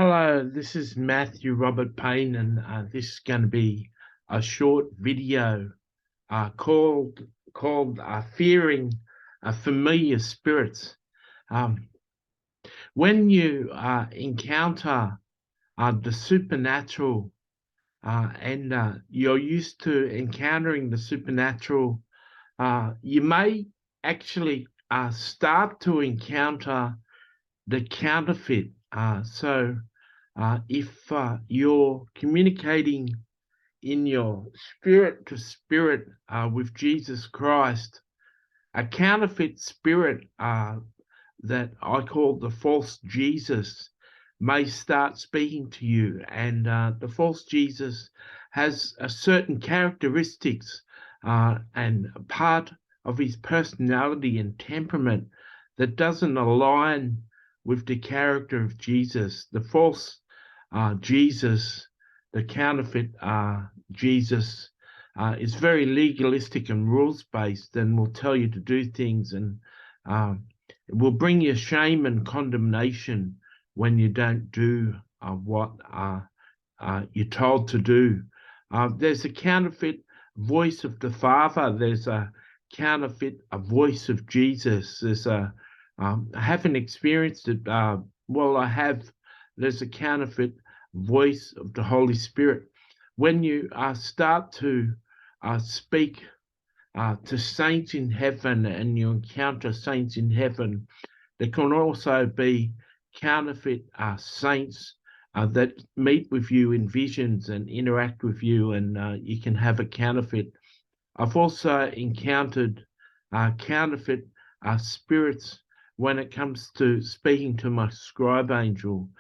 Hello, this is Matthew Robert Payne, and this is going to be a short video called "Fearing Familiar Spirits." Um, when you encounter the supernatural, and you're used to encountering the supernatural, you may actually start to encounter the counterfeit. If you're communicating in your spirit to spirit with Jesus Christ, a counterfeit spirit that I call the false Jesus may start speaking to you. And the false Jesus has a certain characteristics and a part of his personality and temperament that doesn't align with the character of Jesus. The false Jesus, the counterfeit Jesus, is very legalistic and rules-based, and will tell you to do things, and it will bring you shame and condemnation when you don't do what you're told to do. There's a counterfeit voice of the Father. There's a counterfeit voice of Jesus. I haven't experienced it. Well, I have. There's a counterfeit voice of the Holy Spirit. When you start to speak to saints in heaven, and you encounter saints in heaven, there can also be counterfeit saints that meet with you in visions and interact with you, and you can have a counterfeit. I've also encountered counterfeit spirits when it comes to speaking to my scribe angel.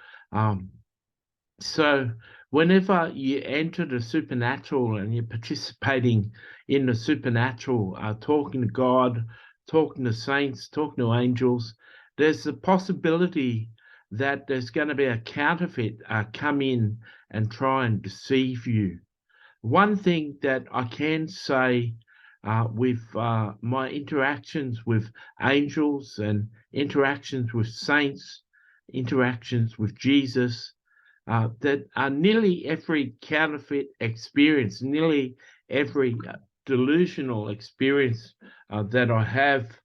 So whenever you enter the supernatural and you're participating in the supernatural, talking to God, talking to saints, talking to angels, there's a possibility that there's going to be a counterfeit come in and try and deceive you. One thing that I can say with my interactions with angels and interactions with saints, interactions with Jesus, that nearly every counterfeit experience, nearly every delusional experience that I have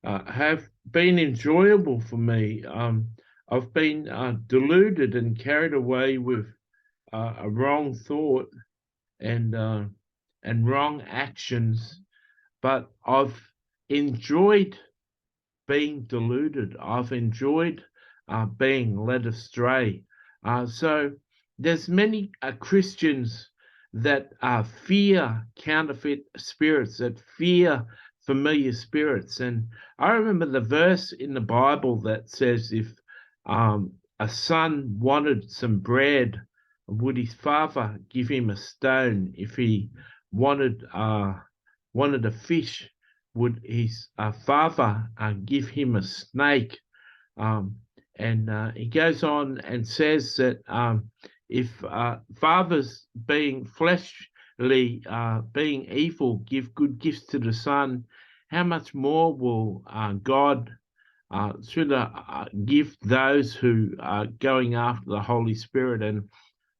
have been enjoyable for me. I've been deluded and carried away with a wrong thought and wrong actions, but I've enjoyed being deluded. I've enjoyed being led astray. So there's many Christians that fear counterfeit spirits, that fear familiar spirits. And I remember the verse in the Bible that says, if a son wanted some bread, would his father give him a stone? If he wanted a fish, would his father give him a snake? And he goes on and says that if fathers being fleshly, being evil, give good gifts to the son, how much more will God give those who are going after the Holy Spirit? And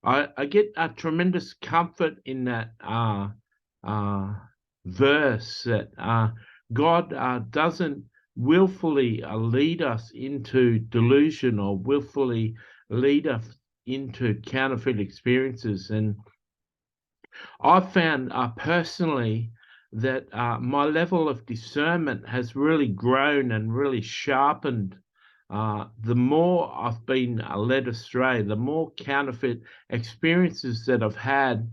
I get a tremendous comfort in that verse, that God doesn't willfully lead us into delusion, or willfully lead us into counterfeit experiences. And I've found personally that my level of discernment has really grown and really sharpened. The more I've been led astray, the more counterfeit experiences that I've had,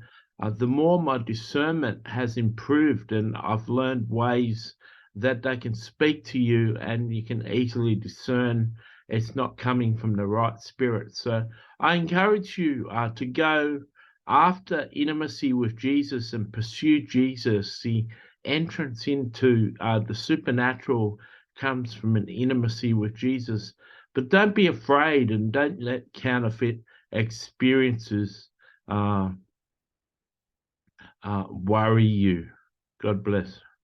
the more my discernment has improved, and I've learned ways that they can speak to you and you can easily discern it's not coming from the right spirit. So I encourage you to go after intimacy with Jesus and pursue Jesus. The entrance into the supernatural comes from an intimacy with Jesus. But don't be afraid, and don't let counterfeit experiences worry you. God bless.